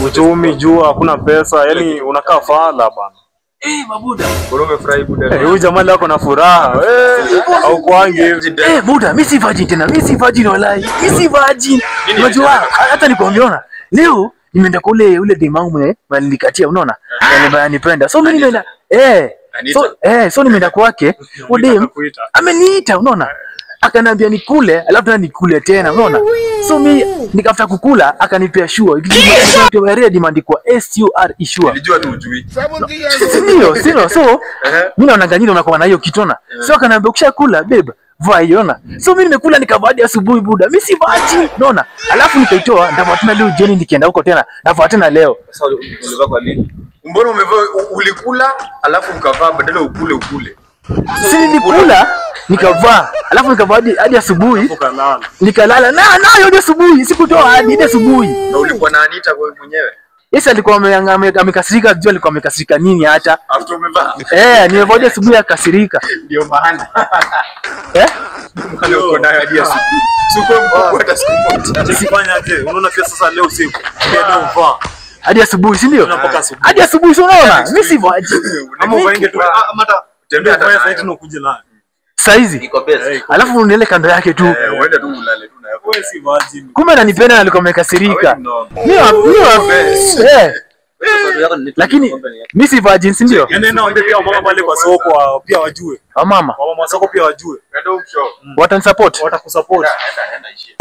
Uchumi juu hakuna pesa, yani unakaa fala bana. Mabuda. Bora umefurahi buda. Huyu jamaa leo ako na furaha. Au kwangi hivi. Buda, mimi si virgin tena. Mimi si virgin wallahi. Mimi si virgin. Unajua hata nikwambiona. Leo nimeenda kwa ule demu wangu nilikatia unaona? Ananipenda. So mimi nimeenda so nimeenda kwake. Demu ameniita unaona? Akaniambia nikule, alafu tena nikule tena unaona? So mimi nikafuta kukula akanipea sure. Ndio ready imeandikwa SUR sure. Nilijua tu ujui. Sio. So mimi naona ganyini unakuwa na hiyo kitona. So akaniambia ukishakula babe, vaa hiyo. So mimi nimekula nikavaa asubuhi buda. Mimi si vaji, unaona? Alafu nikaitoa ndavaa tena leo jioni nikienda huko tena. Navaa tena leo. Sasa ulivaa kwa nini? Mbona umevaa ulikula alafu ukavaa badala ukule? Si nilikula nikavaa alafu nikavaa hadi asubuhi nikalala nayo hadi asubuhi sikutoa hadi asubuhi. Na ulikuwa na Anita wewe mwenyewe? Yes, alikuwa amekasirika, jua alikuwa amekasirika nini hata After umevaa? Nimevaa hadi asubuhi akasirika. Ndio maana. Leo uko nayo hadi asubuhi. Siko mkubwa hata siku moja. Sifanyaje? Unaona pia sasa leo usiku. Ndio uvaa. Hadi asubuhi, si ndio? Tunapaka asubuhi. Hadi asubuhi sio unaona? Mimi si vaji. Ama uvaenge tu hata tembea hata sasa tunakuje naye. Saizi. Iko best. Alafu unaele kando yake tu. Uende tu ulale tu na yako. Wewe si vaji. Kumbe ananipenda na alikuwa amekasirika. Mimi lakini mimi si virgin, si ndio? Nenda naombe pia mama pale kwa soko pia wajue. Mama wa soko pia wajue. Nenda umshow. Watanisupport. Watakusupport. Enda ishi.